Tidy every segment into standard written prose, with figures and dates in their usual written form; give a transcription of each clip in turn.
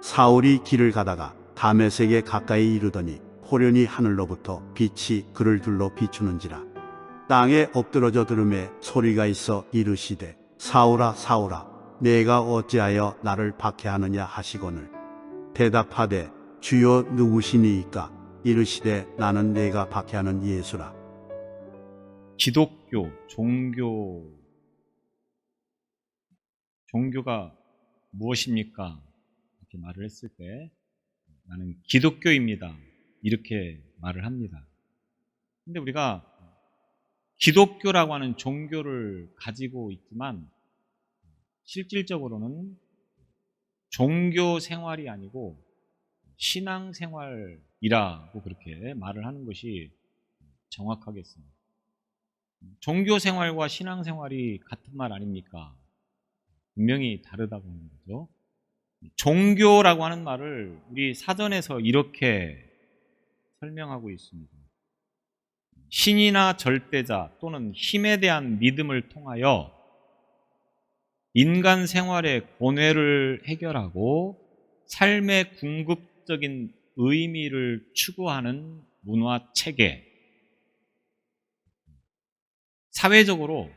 사울이 길을 가다가 다메섹에 가까이 이르더니 호련히 하늘로부터 빛이 그를 둘러 비추는지라. 땅에 엎드러져 들음에 소리가 있어 이르시되 사울아 사울아 내가 어찌하여 나를 박해하느냐 하시거늘 대답하되 주여 누구시니이까 이르시되 나는 내가 박해하는 예수라. 기독교, 종교가 무엇입니까? 이렇게 말을 했을 때 나는 기독교입니다. 이렇게 말을 합니다. 근데 우리가 기독교라고 하는 종교를 가지고 있지만 실질적으로는 종교 생활이 아니고 신앙 생활이라고 그렇게 말을 하는 것이 정확하겠습니다. 종교 생활과 신앙 생활이 같은 말 아닙니까? 분명히 다르다고 하는 거죠. 종교라고 하는 말을 우리 사전에서 이렇게 설명하고 있습니다. 신이나 절대자 또는 힘에 대한 믿음을 통하여 인간 생활의 고뇌를 해결하고 삶의 궁극적인 의미를 추구하는 문화 체계. 사회적으로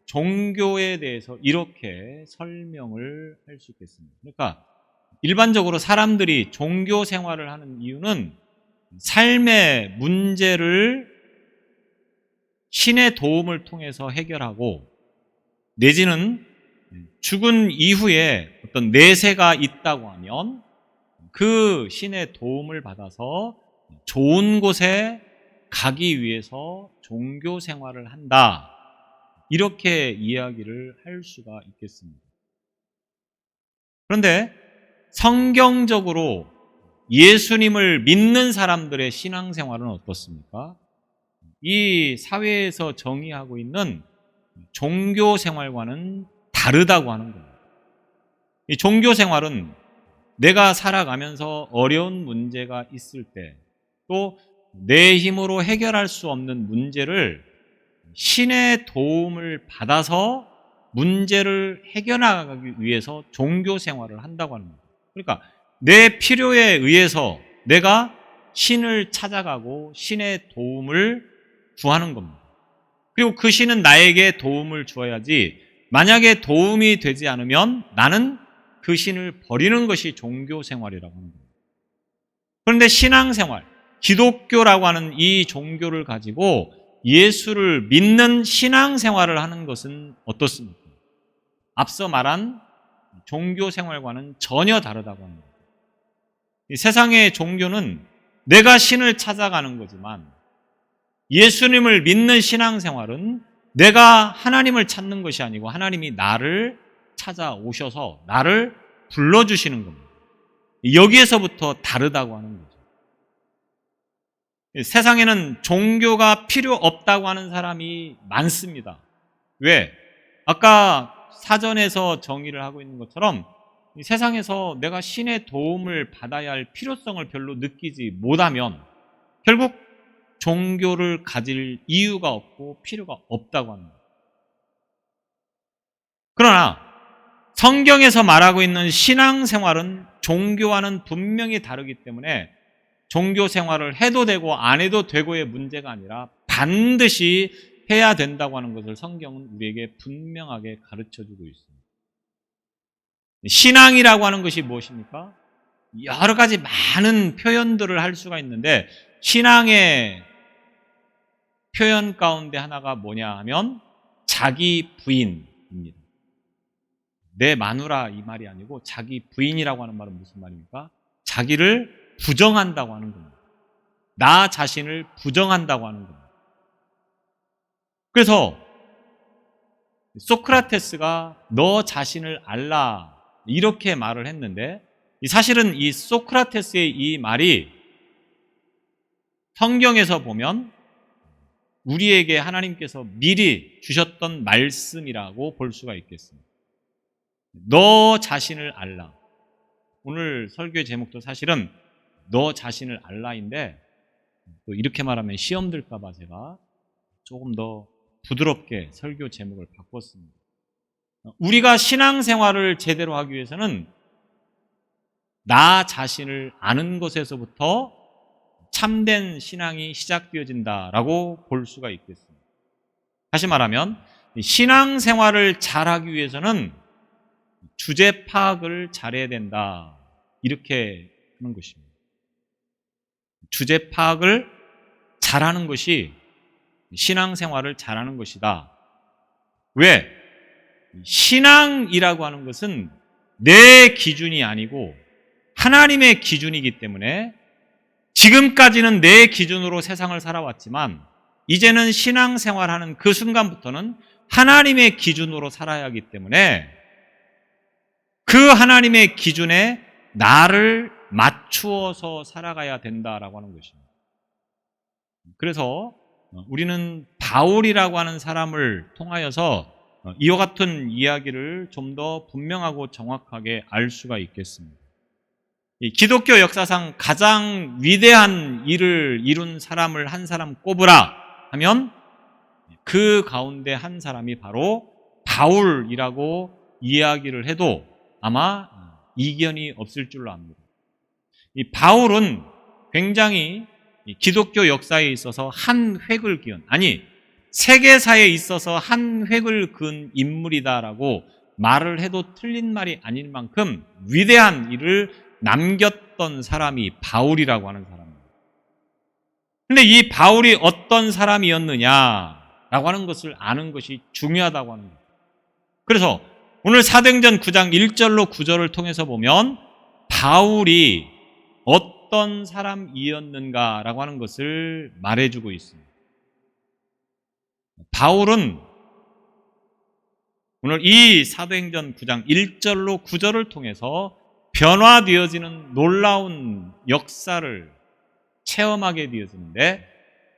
종교에 대해서 이렇게 설명을 할 수 있겠습니다. 그러니까 일반적으로 사람들이 종교 생활을 하는 이유는 삶의 문제를 신의 도움을 통해서 해결하고 내지는 죽은 이후에 어떤 내세가 있다고 하면 그 신의 도움을 받아서 좋은 곳에 가기 위해서 종교 생활을 한다. 이렇게 이야기를 할 수가 있겠습니다. 그런데 성경적으로 예수님을 믿는 사람들의 신앙생활은 어떻습니까? 이 사회에서 정의하고 있는 종교 생활과는 다르다고 하는 겁니다. 이 종교 생활은 내가 살아가면서 어려운 문제가 있을 때 또 내 힘으로 해결할 수 없는 문제를 신의 도움을 받아서 문제를 해결하기 위해서 종교 생활을 한다고 하는 겁니다. 그러니까 내 필요에 의해서 내가 신을 찾아가고 신의 도움을 구하는 겁니다. 그리고 그 신은 나에게 도움을 주어야지 만약에 도움이 되지 않으면 나는 그 신을 버리는 것이 종교 생활이라고 하는 겁니다. 그런데 신앙생활, 기독교라고 하는 이 종교를 가지고 예수를 믿는 신앙생활을 하는 것은 어떻습니까? 앞서 말한 종교 생활과는 전혀 다르다고 합니다. 이 세상의 종교는 내가 신을 찾아가는 거지만 예수님을 믿는 신앙생활은 내가 하나님을 찾는 것이 아니고 하나님이 나를 찾아오셔서 나를 불러주시는 겁니다. 여기에서부터 다르다고 하는 거죠. 세상에는 종교가 필요 없다고 하는 사람이 많습니다. 왜? 아까 사전에서 정의를 하고 있는 것처럼 이 세상에서 내가 신의 도움을 받아야 할 필요성을 별로 느끼지 못하면 결국 종교를 가질 이유가 없고 필요가 없다고 합니다. 그러나 성경에서 말하고 있는 신앙생활은 종교와는 분명히 다르기 때문에 종교 생활을 해도 되고 안 해도 되고의 문제가 아니라 반드시 해야 된다고 하는 것을 성경은 우리에게 분명하게 가르쳐주고 있습니다. 신앙이라고 하는 것이 무엇입니까? 여러 가지 많은 표현들을 할 수가 있는데 신앙의 표현 가운데 하나가 뭐냐 하면 자기 부인입니다. 내 마누라 이 말이 아니고 자기 부인이라고 하는 말은 무슨 말입니까? 자기를 부정한다고 하는 겁니다. 나 자신을 부정한다고 하는 겁니다. 그래서 소크라테스가 너 자신을 알라 이렇게 말을 했는데 사실은 이 소크라테스의 이 말이 성경에서 보면 우리에게 하나님께서 미리 주셨던 말씀이라고 볼 수가 있겠습니다. 너 자신을 알라. 오늘 설교의 제목도 사실은 너 자신을 알라인데 또 이렇게 말하면 시험 들까 봐 제가 조금 더 부드럽게 설교 제목을 바꿨습니다. 우리가 신앙생활을 제대로 하기 위해서는 나 자신을 아는 것에서부터 참된 신앙이 시작되어진다라고 볼 수가 있겠습니다. 다시 말하면 신앙생활을 잘하기 위해서는 주제 파악을 잘해야 된다, 이렇게 하는 것입니다. 주제 파악을 잘하는 것이 신앙생활을 잘하는 것이다. 왜? 신앙이라고 하는 것은 내 기준이 아니고 하나님의 기준이기 때문에 지금까지는 내 기준으로 세상을 살아왔지만 이제는 신앙생활하는 그 순간부터는 하나님의 기준으로 살아야 하기 때문에 그 하나님의 기준에 나를 맞추어서 살아가야 된다라고 하는 것입니다. 그래서 우리는 바울이라고 하는 사람을 통하여서 이와 같은 이야기를 좀 더 분명하고 정확하게 알 수가 있겠습니다. 이 기독교 역사상 가장 위대한 일을 이룬 사람을 한 사람 꼽으라 하면 그 가운데 한 사람이 바로 바울이라고 이야기를 해도 아마 이견이 없을 줄로 압니다. 이 바울은 굉장히 기독교 역사에 있어서 한 획을 그은, 아니 세계사에 있어서 한 획을 그은 인물이다라고 말을 해도 틀린 말이 아닐 만큼 위대한 일을 남겼던 사람이 바울이라고 하는 사람입니다. 그런데 이 바울이 어떤 사람이었느냐라고 하는 것을 아는 것이 중요하다고 하는 거예요. 그래서 오늘 사도행전 9장 1절로 9절을 통해서 보면 바울이 어떤 사람이었는가라고 하는 것을 말해주고 있습니다. 바울은 오늘 이 사도행전 9장 1절로 9절을 통해서 변화되어지는 놀라운 역사를 체험하게 되어지는데,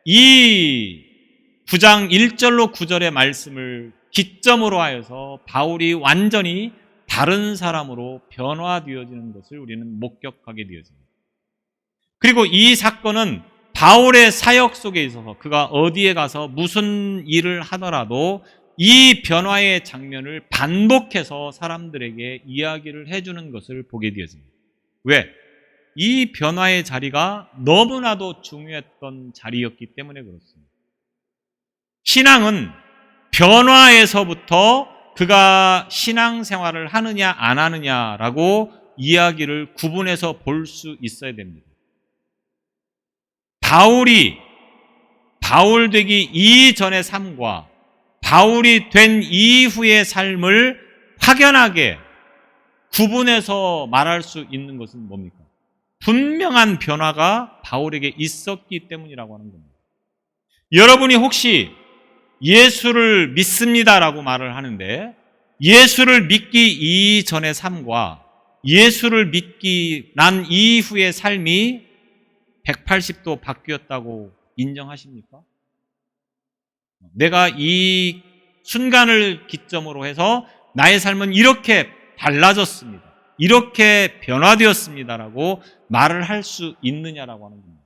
이 9장 1절로 9절의 말씀을 기점으로 하여서 바울이 완전히 다른 사람으로 변화되어지는 것을 우리는 목격하게 되어집니다. 그리고 이 사건은 바울의 사역 속에 있어서 그가 어디에 가서 무슨 일을 하더라도 이 변화의 장면을 반복해서 사람들에게 이야기를 해주는 것을 보게 되었습니다. 왜? 이 변화의 자리가 너무나도 중요했던 자리였기 때문에 그렇습니다. 신앙은 변화에서부터 그가 신앙생활을 하느냐 안 하느냐라고 이야기를 구분해서 볼 수 있어야 됩니다. 바울이 바울 되기 이전의 삶과 바울이 된 이후의 삶을 확연하게 구분해서 말할 수 있는 것은 뭡니까? 분명한 변화가 바울에게 있었기 때문이라고 하는 겁니다. 여러분이 혹시 예수를 믿습니다라고 말을 하는데 예수를 믿기 이전의 삶과 예수를 믿기 난 이후의 삶이 180도 바뀌었다고 인정하십니까? 내가 이 순간을 기점으로 해서 나의 삶은 이렇게 달라졌습니다, 이렇게 변화되었습니다라고 말을 할 수 있느냐라고 하는 겁니다.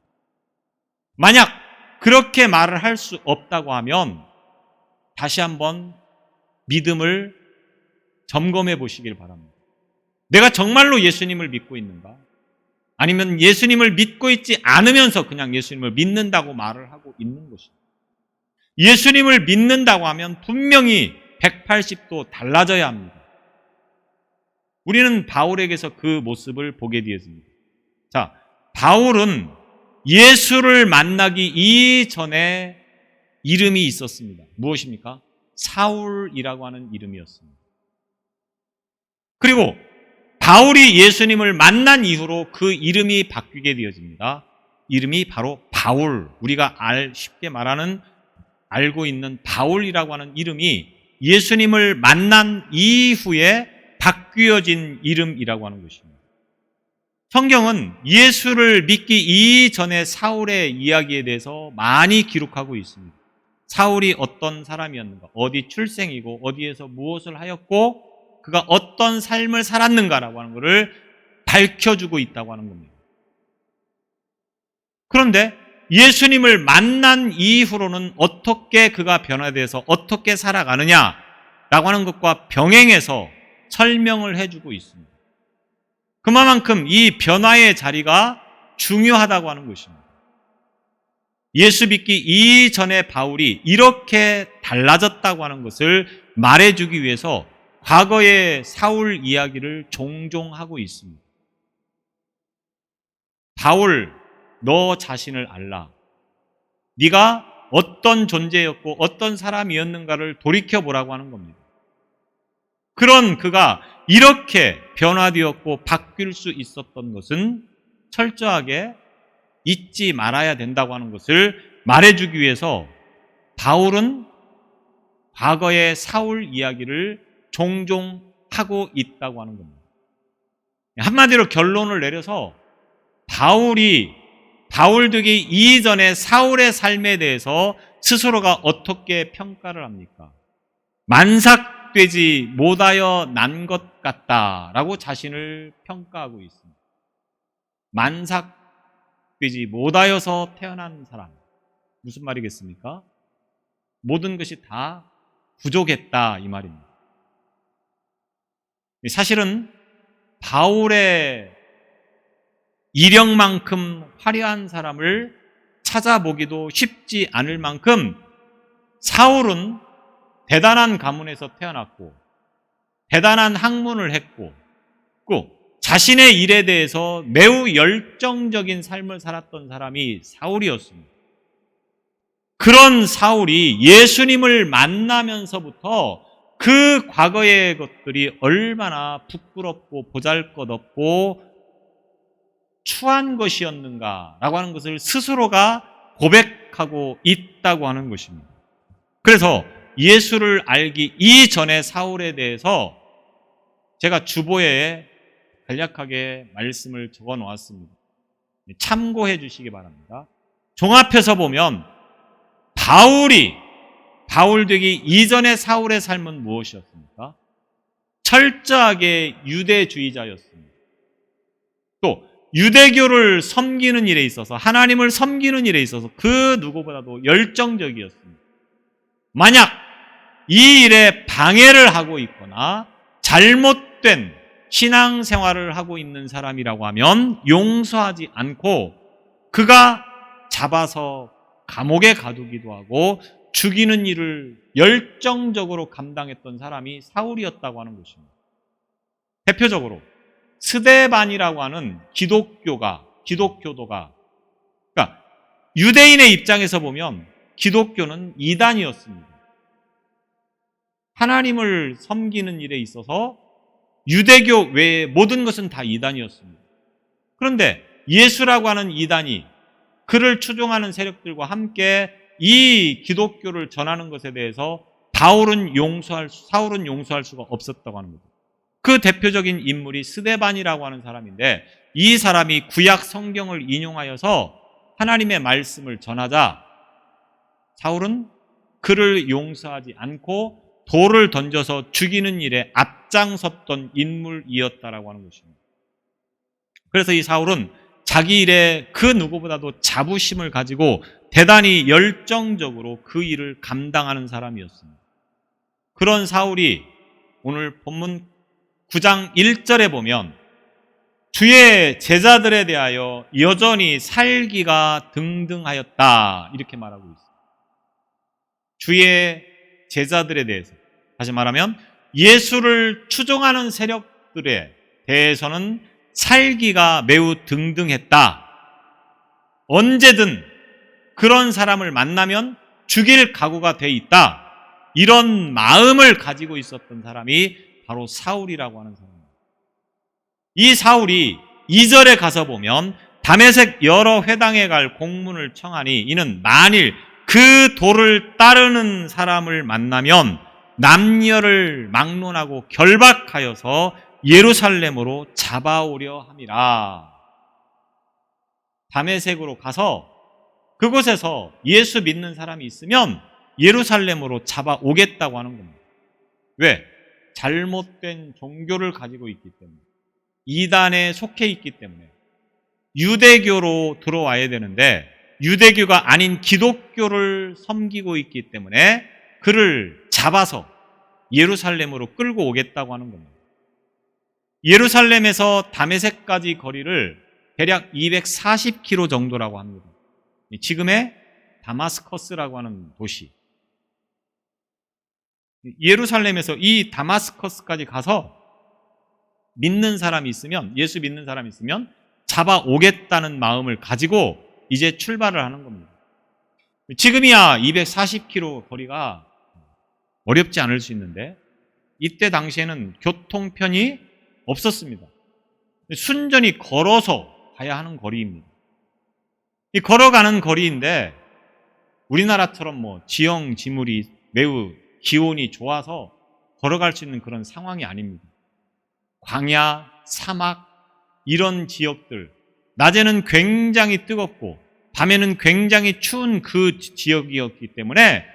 만약 그렇게 말을 할 수 없다고 하면 다시 한번 믿음을 점검해 보시길 바랍니다. 내가 정말로 예수님을 믿고 있는가? 아니면 예수님을 믿고 있지 않으면서 그냥 예수님을 믿는다고 말을 하고 있는 것입니다. 예수님을 믿는다고 하면 분명히 180도 달라져야 합니다. 우리는 바울에게서 그 모습을 보게 되었습니다. 자, 바울은 예수를 만나기 이전에 이름이 있었습니다. 무엇입니까? 사울이라고 하는 이름이었습니다. 그리고 바울이 예수님을 만난 이후로 그 이름이 바뀌게 되어집니다. 이름이 바로 바울, 우리가 쉽게 말하는 알고 있는 바울이라고 하는 이름이 예수님을 만난 이후에 바뀌어진 이름이라고 하는 것입니다. 성경은 예수를 믿기 이전의 사울의 이야기에 대해서 많이 기록하고 있습니다. 사울이 어떤 사람이었는가, 어디 출생이고 어디에서 무엇을 하였고 그가 어떤 삶을 살았는가라고 하는 것을 밝혀주고 있다고 하는 겁니다. 그런데 예수님을 만난 이후로는 어떻게 그가 변화돼서 어떻게 살아가느냐라고 하는 것과 병행해서 설명을 해주고 있습니다. 그만큼 이 변화의 자리가 중요하다고 하는 것입니다. 예수 믿기 이전의 바울이 이렇게 달라졌다고 하는 것을 말해주기 위해서 과거의 사울 이야기를 종종 하고 있습니다. 바울, 너 자신을 알라. 네가 어떤 존재였고 어떤 사람이었는가를 돌이켜보라고 하는 겁니다. 그런 그가 이렇게 변화되었고 바뀔 수 있었던 것은 철저하게 잊지 말아야 된다고 하는 것을 말해주기 위해서 바울은 과거의 사울 이야기를 종종 하고 있다고 하는 겁니다. 한마디로 결론을 내려서 바울 되기 이전의 사울의 삶에 대해서 스스로가 어떻게 평가를 합니까? 만삭되지 못하여 난 것 같다라고 자신을 평가하고 있습니다. 만삭되지 못하여서 태어난 사람. 무슨 말이겠습니까? 모든 것이 다 부족했다 이 말입니다. 사실은 바울의 이력만큼 화려한 사람을 찾아보기도 쉽지 않을 만큼 사울은 대단한 가문에서 태어났고 대단한 학문을 했고 또 자신의 일에 대해서 매우 열정적인 삶을 살았던 사람이 사울이었습니다. 그런 사울이 예수님을 만나면서부터 그 과거의 것들이 얼마나 부끄럽고 보잘것없고 추한 것이었는가라고 하는 것을 스스로가 고백하고 있다고 하는 것입니다. 그래서 예수를 알기 이전의 사울에 대해서 제가 주보에 간략하게 말씀을 적어 놓았습니다. 참고해 주시기 바랍니다. 종합해서 보면 바울 되기 이전의 사울의 삶은 무엇이었습니까? 철저하게 유대주의자였습니다. 또 유대교를 섬기는 일에 있어서 하나님을 섬기는 일에 있어서 그 누구보다도 열정적이었습니다. 만약 이 일에 방해를 하고 있거나 잘못된 신앙생활을 하고 있는 사람이라고 하면 용서하지 않고 그가 잡아서 감옥에 가두기도 하고 죽이는 일을 열정적으로 감당했던 사람이 사울이었다고 하는 것입니다. 대표적으로 스데반이라고 하는 기독교도가 그러니까 유대인의 입장에서 보면 기독교는 이단이었습니다. 하나님을 섬기는 일에 있어서 유대교 외의 모든 것은 다 이단이었습니다. 그런데 예수라고 하는 이단이 그를 추종하는 세력들과 함께 이 기독교를 전하는 것에 대해서 사울은 용서할 수가 없었다고 하는 거죠. 그 대표적인 인물이 스데반이라고 하는 사람인데 이 사람이 구약 성경을 인용하여서 하나님의 말씀을 전하자 사울은 그를 용서하지 않고 돌을 던져서 죽이는 일에 앞장섰던 인물이었다라고 하는 것입니다. 그래서 이 사울은 자기 일에 그 누구보다도 자부심을 가지고 대단히 열정적으로 그 일을 감당하는 사람이었습니다. 그런 사울이 오늘 본문 9장 1절에 보면 주의 제자들에 대하여 여전히 살기가 등등하였다 이렇게 말하고 있습니다. 주의 제자들에 대해서 다시 말하면 예수를 추종하는 세력들에 대해서는 살기가 매우 등등했다. 언제든 그런 사람을 만나면 죽일 각오가 돼 있다. 이런 마음을 가지고 있었던 사람이 바로 사울이라고 하는 사람입니다. 이 사울이 2절에 가서 보면 다메섹 여러 회당에 갈 공문을 청하니 이는 만일 그 도를 따르는 사람을 만나면 남녀를 막론하고 결박하여서 예루살렘으로 잡아오려 함이라. 다메섹으로 가서 그곳에서 예수 믿는 사람이 있으면 예루살렘으로 잡아오겠다고 하는 겁니다. 왜? 잘못된 종교를 가지고 있기 때문에, 이단에 속해 있기 때문에 유대교로 들어와야 되는데 유대교가 아닌 기독교를 섬기고 있기 때문에 그를 잡아서 예루살렘으로 끌고 오겠다고 하는 겁니다. 예루살렘에서 다메섹까지 거리를 대략 240km 정도라고 합니다. 지금의 다마스커스라고 하는 도시. 예루살렘에서 이 다마스커스까지 가서 믿는 사람이 있으면, 예수 믿는 사람이 있으면 잡아오겠다는 마음을 가지고 이제 출발을 하는 겁니다. 지금이야 240km 거리가 어렵지 않을 수 있는데 이때 당시에는 교통편이 없었습니다. 순전히 걸어서 가야 하는 거리입니다. 이 걸어가는 거리인데 우리나라처럼 뭐 지형 지물이 매우 기온이 좋아서 걸어갈 수 있는 그런 상황이 아닙니다. 광야, 사막 이런 지역들, 낮에는 굉장히 뜨겁고 밤에는 굉장히 추운 그 지역이었기 때문에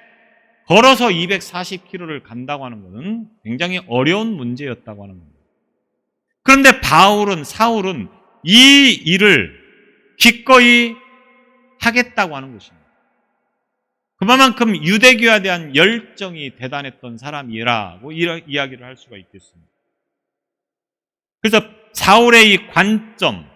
걸어서 240km를 간다고 하는 것은 굉장히 어려운 문제였다고 하는 겁니다. 그런데 사울은 이 일을 기꺼이 하겠다고 하는 것입니다. 그만큼 유대교에 대한 열정이 대단했던 사람이라고 이야기를 할 수가 있겠습니다. 그래서 사울의 이 관점,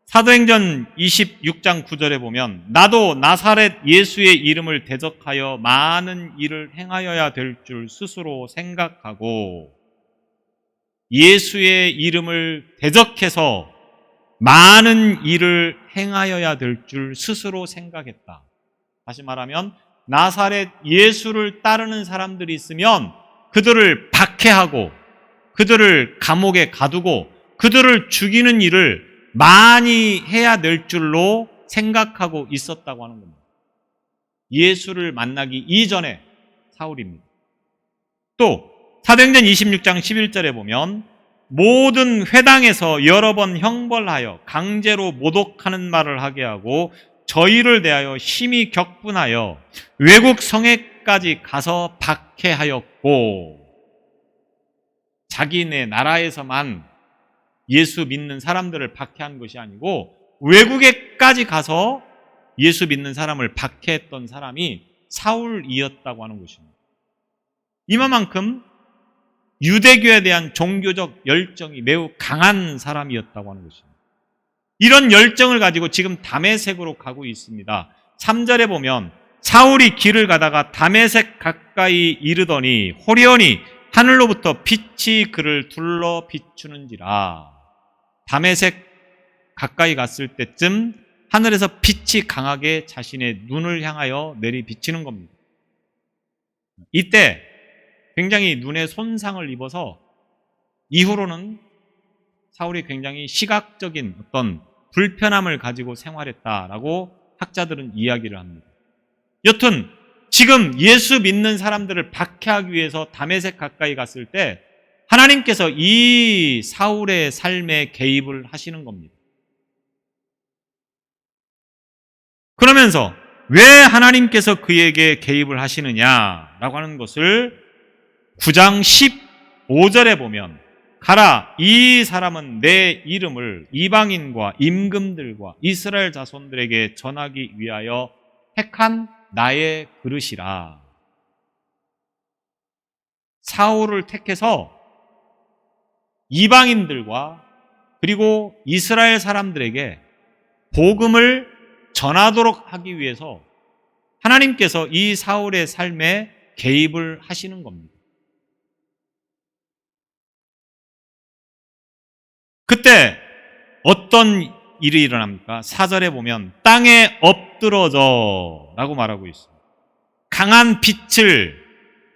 사도행전 26장 9절에 보면 나도 나사렛 예수의 이름을 대적하여 많은 일을 행하여야 될 줄 스스로 생각하고 예수의 이름을 대적해서 많은 일을 행하여야 될 줄 스스로 생각했다. 다시 말하면 나사렛 예수를 따르는 사람들이 있으면 그들을 박해하고 그들을 감옥에 가두고 그들을 죽이는 일을 많이 해야 될 줄로 생각하고 있었다고 하는 겁니다. 예수를 만나기 이전에 사울입니다. 또 사도행전 26장 11절에 보면 모든 회당에서 여러 번 형벌하여 강제로 모독하는 말을 하게 하고 저희를 대하여 심히 격분하여 외국 성에까지 가서 박해하였고, 자기네 나라에서만 예수 믿는 사람들을 박해한 것이 아니고 외국에까지 가서 예수 믿는 사람을 박해했던 사람이 사울이었다고 하는 것입니다. 이만큼 유대교에 대한 종교적 열정이 매우 강한 사람이었다고 하는 것입니다. 이런 열정을 가지고 지금 다메섹으로 가고 있습니다. 3절에 보면 사울이 길을 가다가 다메섹 가까이 이르더니 호련히 하늘로부터 빛이 그를 둘러 비추는지라. 다메섹 가까이 갔을 때쯤 하늘에서 빛이 강하게 자신의 눈을 향하여 내리 비치는 겁니다. 이때 굉장히 눈에 손상을 입어서 이후로는 사울이 굉장히 시각적인 어떤 불편함을 가지고 생활했다라고 학자들은 이야기를 합니다. 여튼 지금 예수 믿는 사람들을 박해하기 위해서 다메섹 가까이 갔을 때 하나님께서 이 사울의 삶에 개입을 하시는 겁니다. 그러면서 왜 하나님께서 그에게 개입을 하시느냐라고 하는 것을 9장 15절에 보면 가라, 이 사람은 내 이름을 이방인과 임금들과 이스라엘 자손들에게 전하기 위하여 택한 나의 그릇이라. 사울을 택해서 이방인들과 그리고 이스라엘 사람들에게 복음을 전하도록 하기 위해서 하나님께서 이 사울의 삶에 개입을 하시는 겁니다. 그때 어떤 일이 일어납니까? 4절에 보면 땅에 엎드러져 라고 말하고 있습니다. 강한 빛을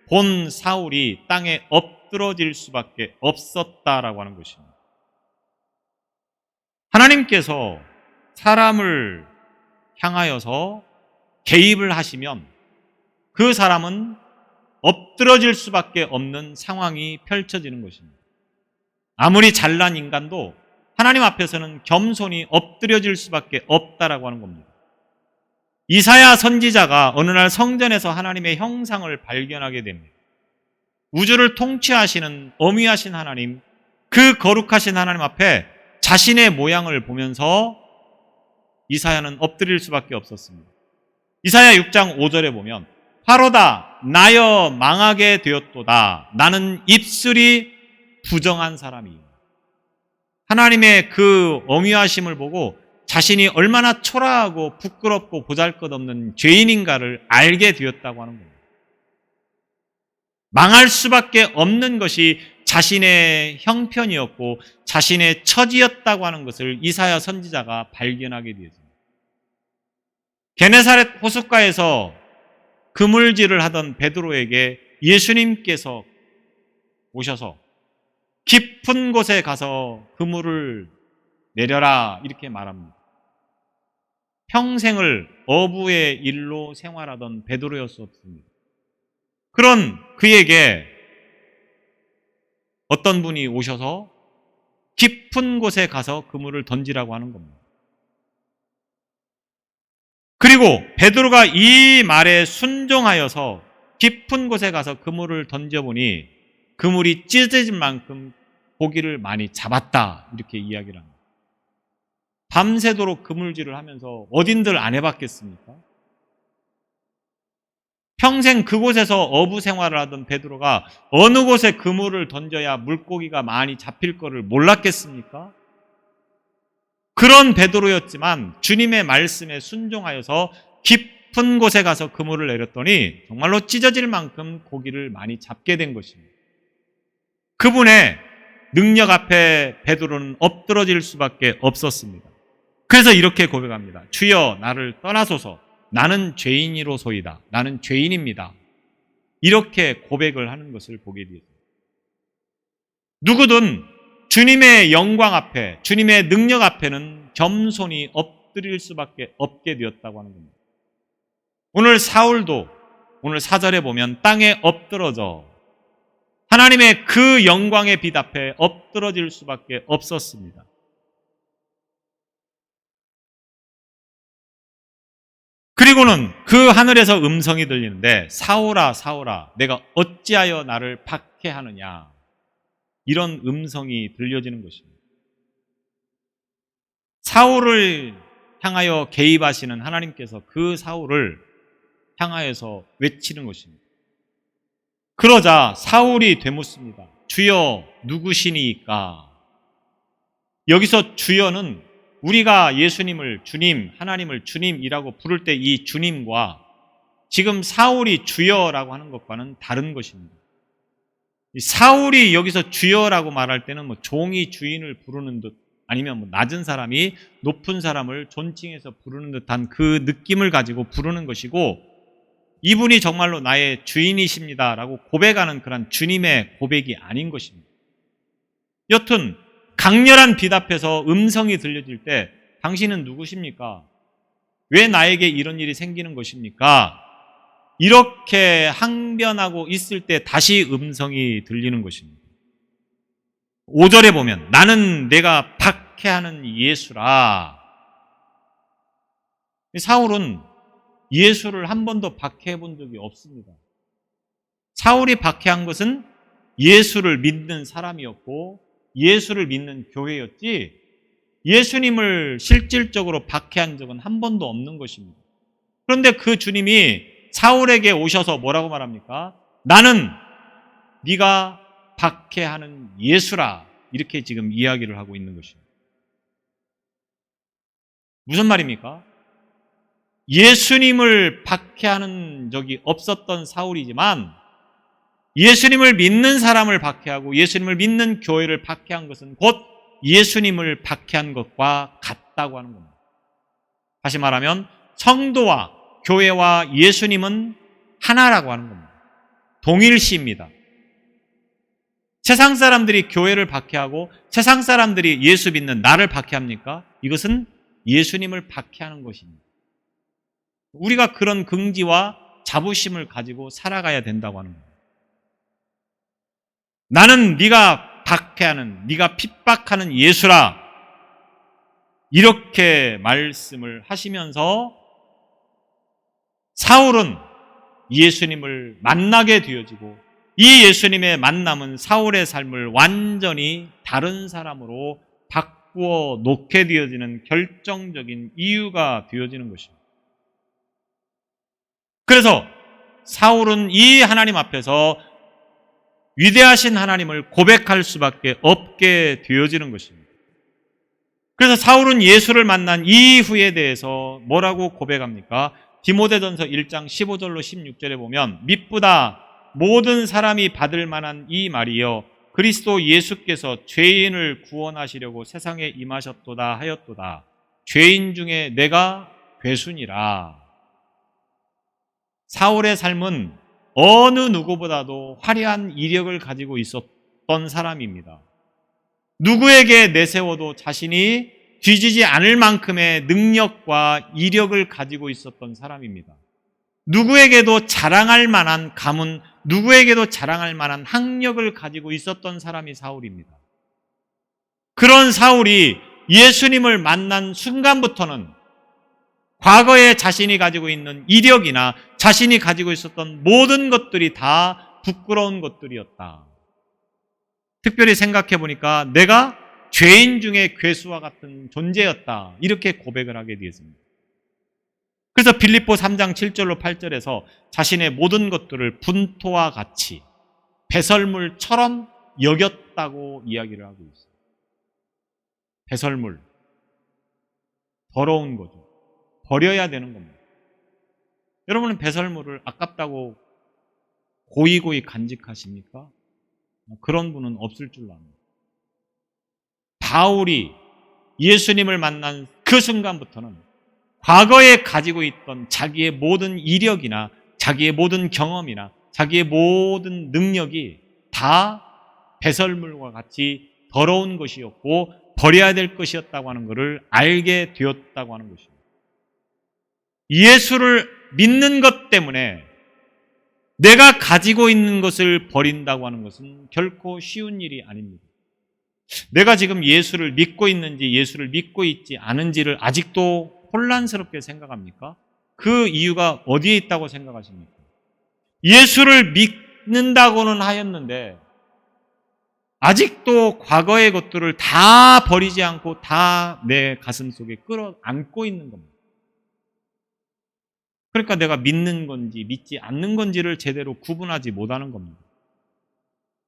본 사울이 땅에 엎드러질 수밖에 없었다라고 하는 것입니다. 하나님께서 사람을 향하여서 개입을 하시면 그 사람은 엎드러질 수밖에 없는 상황이 펼쳐지는 것입니다. 아무리 잘난 인간도 하나님 앞에서는 겸손히 엎드려질 수밖에 없다라고 하는 겁니다. 이사야 선지자가 어느 날 성전에서 하나님의 형상을 발견하게 됩니다. 우주를 통치하시는 어미하신 하나님, 그 거룩하신 하나님 앞에 자신의 모양을 보면서 이사야는 엎드릴 수밖에 없었습니다. 이사야 6장 5절에 보면 화로다 나여 망하게 되었도다 나는 입술이 부정한 사람이. 하나님의 그 엄위하심을 보고 자신이 얼마나 초라하고 부끄럽고 보잘것없는 죄인인가를 알게 되었다고 하는 겁니다. 망할 수밖에 없는 것이 자신의 형편이었고 자신의 처지였다고 하는 것을 이사야 선지자가 발견하게 되었습니다. 게네사렛 호숫가에서 그물질을 하던 베드로에게 예수님께서 오셔서 깊은 곳에 가서 그물을 내려라 이렇게 말합니다. 평생을 어부의 일로 생활하던 베드로였었습니다. 그런 그에게 어떤 분이 오셔서 깊은 곳에 가서 그물을 던지라고 하는 겁니다. 그리고 베드로가 이 말에 순종하여서 깊은 곳에 가서 그물을 던져보니 그물이 찢어질 만큼 고기를 많이 잡았다 이렇게 이야기를 합니다. 밤새도록 그물질을 하면서 어딘들 안 해봤겠습니까? 평생 그곳에서 어부 생활을 하던 베드로가 어느 곳에 그물을 던져야 물고기가 많이 잡힐 거를 몰랐겠습니까? 그런 베드로였지만 주님의 말씀에 순종하여서 깊은 곳에 가서 그물을 내렸더니 정말로 찢어질 만큼 고기를 많이 잡게 된 것입니다. 그분의 능력 앞에 베드로는 엎드러질 수밖에 없었습니다. 그래서 이렇게 고백합니다. 주여 나를 떠나소서. 나는 죄인이로소이다. 나는 죄인입니다. 이렇게 고백을 하는 것을 보게 되었습니다. 누구든 주님의 영광 앞에, 주님의 능력 앞에는 겸손히 엎드릴 수밖에 없게 되었다고 하는 겁니다. 오늘 사울도 오늘 4절에 보면 땅에 엎드러져 하나님의 그 영광의 빛 앞에 엎드러질 수밖에 없었습니다. 그리고는 그 하늘에서 음성이 들리는데 사울아 사울아 내가 어찌하여 나를 박해하느냐 이런 음성이 들려지는 것입니다. 사울을 향하여 개입하시는 하나님께서 그 사울을 향하여서 외치는 것입니다. 그러자 사울이 되묻습니다. 주여 누구시니까? 여기서 주여는 우리가 예수님을 주님, 하나님을 주님이라고 부를 때 이 주님과 지금 사울이 주여라고 하는 것과는 다른 것입니다. 사울이 여기서 주여라고 말할 때는 뭐 종이 주인을 부르는 듯 아니면 뭐 낮은 사람이 높은 사람을 존칭해서 부르는 듯한 그 느낌을 가지고 부르는 것이고 이분이 정말로 나의 주인이십니다라고 고백하는 그런 주님의 고백이 아닌 것입니다. 여튼 강렬한 빛 앞에서 음성이 들려질 때 당신은 누구십니까? 왜 나에게 이런 일이 생기는 것입니까? 이렇게 항변하고 있을 때 다시 음성이 들리는 것입니다. 5절에 보면 나는 내가 박해하는 예수라. 사울은 예수를 한 번도 박해해 본 적이 없습니다. 사울이 박해한 것은 예수를 믿는 사람이었고 예수를 믿는 교회였지 예수님을 실질적으로 박해한 적은 한 번도 없는 것입니다. 그런데 그 주님이 사울에게 오셔서 뭐라고 말합니까? 나는 네가 박해하는 예수라 이렇게 지금 이야기를 하고 있는 것입니다. 무슨 말입니까? 예수님을 박해하는 적이 없었던 사울이지만 예수님을 믿는 사람을 박해하고 예수님을 믿는 교회를 박해한 것은 곧 예수님을 박해한 것과 같다고 하는 겁니다. 다시 말하면 성도와 교회와 예수님은 하나라고 하는 겁니다. 동일시입니다. 세상 사람들이 교회를 박해하고 세상 사람들이 예수 믿는 나를 박해합니까? 이것은 예수님을 박해하는 것입니다. 우리가 그런 긍지와 자부심을 가지고 살아가야 된다고 하는 겁니다. 나는 네가 박해하는, 네가 핍박하는 예수라 이렇게 말씀을 하시면서 사울은 예수님을 만나게 되어지고 이 예수님의 만남은 사울의 삶을 완전히 다른 사람으로 바꾸어 놓게 되어지는 결정적인 이유가 되어지는 것입니다. 그래서 사울은 이 하나님 앞에서 위대하신 하나님을 고백할 수밖에 없게 되어지는 것입니다. 그래서 사울은 예수를 만난 이후에 대해서 뭐라고 고백합니까? 디모데전서 1장 15절로 16절에 보면 미쁘다 모든 사람이 받을 만한 이 말이여 그리스도 예수께서 죄인을 구원하시려고 세상에 임하셨도다 하였도다. 죄인 중에 내가 괴순이라. 사울의 삶은 어느 누구보다도 화려한 이력을 가지고 있었던 사람입니다. 누구에게 내세워도 자신이 뒤지지 않을 만큼의 능력과 이력을 가지고 있었던 사람입니다. 누구에게도 자랑할 만한 가문, 누구에게도 자랑할 만한 학력을 가지고 있었던 사람이 사울입니다. 그런 사울이 예수님을 만난 순간부터는 과거에 자신이 가지고 있는 이력이나 자신이 가지고 있었던 모든 것들이 다 부끄러운 것들이었다. 특별히 생각해 보니까 내가 죄인 중에 괴수와 같은 존재였다. 이렇게 고백을 하게 되었습니다. 그래서 빌립보 3장 7절로 8절에서 자신의 모든 것들을 분토와 같이 배설물처럼 여겼다고 이야기를 하고 있어요. 배설물. 더러운 거죠. 버려야 되는 겁니다. 여러분은 배설물을 아깝다고 고이고이 간직하십니까? 그런 분은 없을 줄로 압니다. 바울이 예수님을 만난 그 순간부터는 과거에 가지고 있던 자기의 모든 이력이나 자기의 모든 경험이나 자기의 모든 능력이 다 배설물과 같이 더러운 것이었고 버려야 될 것이었다고 하는 것을 알게 되었다고 하는 것입니다. 예수를 믿는 것 때문에 내가 가지고 있는 것을 버린다고 하는 것은 결코 쉬운 일이 아닙니다. 내가 지금 예수를 믿고 있는지 예수를 믿고 있지 않은지를 아직도 혼란스럽게 생각합니까? 그 이유가 어디에 있다고 생각하십니까? 예수를 믿는다고는 하였는데 아직도 과거의 것들을 다 버리지 않고 다 내 가슴 속에 끌어안고 있는 겁니다. 그러니까 내가 믿는 건지 믿지 않는 건지를 제대로 구분하지 못하는 겁니다.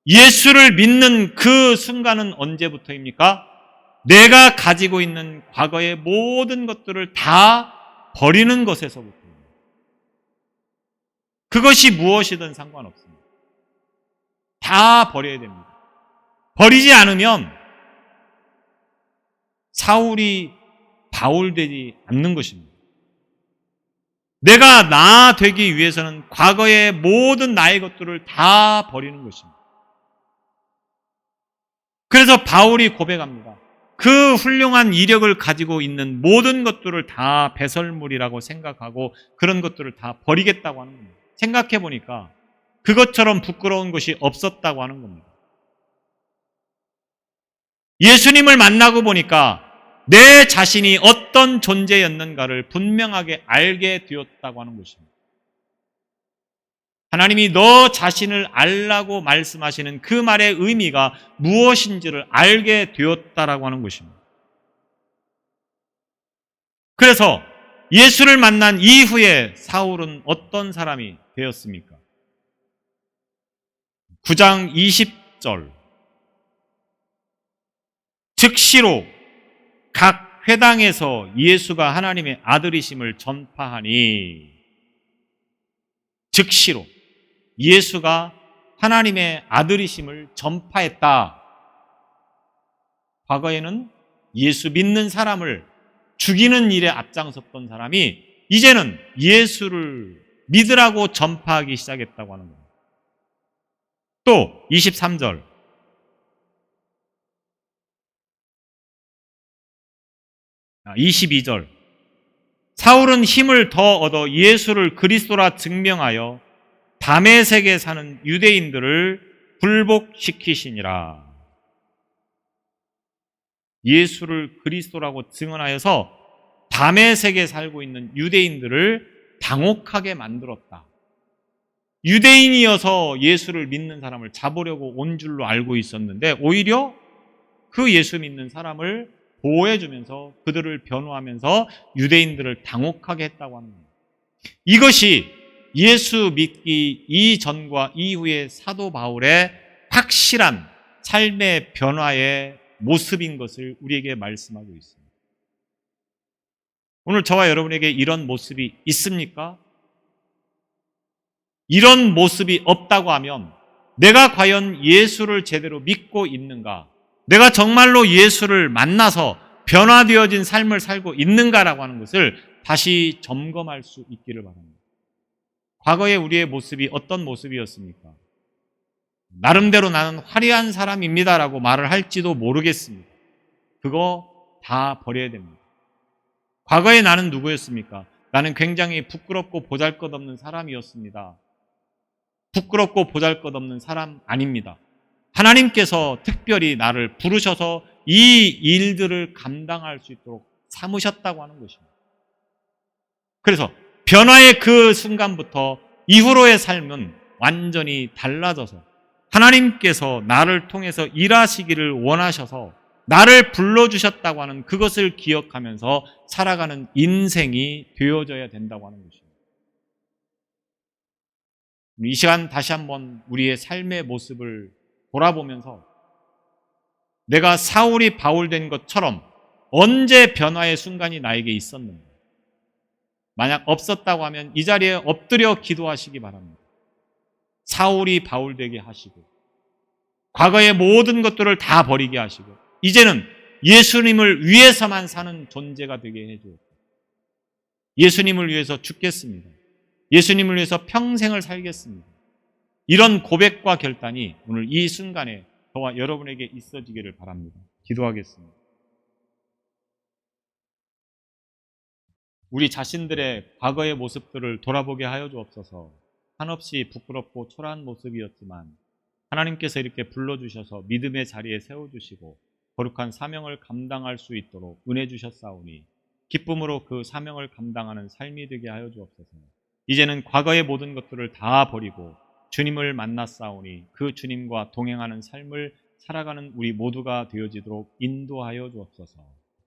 예수를 믿는 그 순간은 언제부터입니까? 내가 가지고 있는 과거의 모든 것들을 다 버리는 것에서부터입니다. 그것이 무엇이든 상관없습니다. 다 버려야 됩니다. 버리지 않으면 사울이 바울 되지 않는 것입니다. 내가 나 되기 위해서는 과거의 모든 나의 것들을 다 버리는 것입니다. 그래서 바울이 고백합니다. 그 훌륭한 이력을 가지고 있는 모든 것들을 다 배설물이라고 생각하고 그런 것들을 다 버리겠다고 하는 겁니다. 생각해 보니까 그것처럼 부끄러운 것이 없었다고 하는 겁니다. 예수님을 만나고 보니까 내 자신이 어떤 존재였는가를 분명하게 알게 되었다고 하는 것입니다. 하나님이 너 자신을 알라고 말씀하시는 그 말의 의미가 무엇인지를 알게 되었다라고 하는 것입니다. 그래서 예수를 만난 이후에 사울은 어떤 사람이 되었습니까? 9장 20절 즉시로 각 회당에서 예수가 하나님의 아들이심을 전파하니 즉시로 예수가 하나님의 아들이심을 전파했다. 과거에는 예수 믿는 사람을 죽이는 일에 앞장섰던 사람이 이제는 예수를 믿으라고 전파하기 시작했다고 하는 겁니다. 또 23절 아, 22절 사울은 힘을 더 얻어 예수를 그리스도라 증명하여 다메섹에 사는 유대인들을 굴복시키시니라. 예수를 그리스도라고 증언하여서 다메섹에 살고 있는 유대인들을 당혹하게 만들었다. 유대인이어서 예수를 믿는 사람을 잡으려고 온 줄로 알고 있었는데 오히려 그 예수 믿는 사람을 보호해주면서 그들을 변호하면서 유대인들을 당혹하게 했다고 하는 겁니다. 이것이 예수 믿기 이전과 이후의 사도 바울의 확실한 삶의 변화의 모습인 것을 우리에게 말씀하고 있습니다. 오늘 저와 여러분에게 이런 모습이 있습니까? 이런 모습이 없다고 하면 내가 과연 예수를 제대로 믿고 있는가? 내가 정말로 예수를 만나서 변화되어진 삶을 살고 있는가라고 하는 것을 다시 점검할 수 있기를 바랍니다. 과거에 우리의 모습이 어떤 모습이었습니까? 나름대로 나는 화려한 사람입니다라고 말을 할지도 모르겠습니다. 그거 다 버려야 됩니다. 과거에 나는 누구였습니까? 나는 굉장히 부끄럽고 보잘것없는 사람이었습니다. 부끄럽고 보잘것없는 사람 아닙니다. 하나님께서 특별히 나를 부르셔서 이 일들을 감당할 수 있도록 삼으셨다고 하는 것입니다. 그래서 변화의 그 순간부터 이후로의 삶은 완전히 달라져서 하나님께서 나를 통해서 일하시기를 원하셔서 나를 불러주셨다고 하는 그것을 기억하면서 살아가는 인생이 되어져야 된다고 하는 것입니다. 이 시간 다시 한번 우리의 삶의 모습을 돌아보면서 내가 사울이 바울된 것처럼 언제 변화의 순간이 나에게 있었는가? 만약 없었다고 하면 이 자리에 엎드려 기도하시기 바랍니다. 사울이 바울되게 하시고 과거의 모든 것들을 다 버리게 하시고 이제는 예수님을 위해서만 사는 존재가 되게 해주옵소서. 예수님을 위해서 죽겠습니다. 예수님을 위해서 평생을 살겠습니다. 이런 고백과 결단이 오늘 이 순간에 저와 여러분에게 있어지기를 바랍니다. 기도하겠습니다. 우리 자신들의 과거의 모습들을 돌아보게 하여 주옵소서. 한없이 부끄럽고 초라한 모습이었지만 하나님께서 이렇게 불러주셔서 믿음의 자리에 세워주시고 거룩한 사명을 감당할 수 있도록 은혜 주셨사오니 기쁨으로 그 사명을 감당하는 삶이 되게 하여 주옵소서. 이제는 과거의 모든 것들을 다 버리고 주님을 만났사오니 그 주님과 동행하는 삶을 살아가는 우리 모두가 되어지도록 인도하여 주옵소서.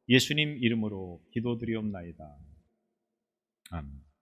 예수님 이름으로 기도드리옵나이다. 아멘.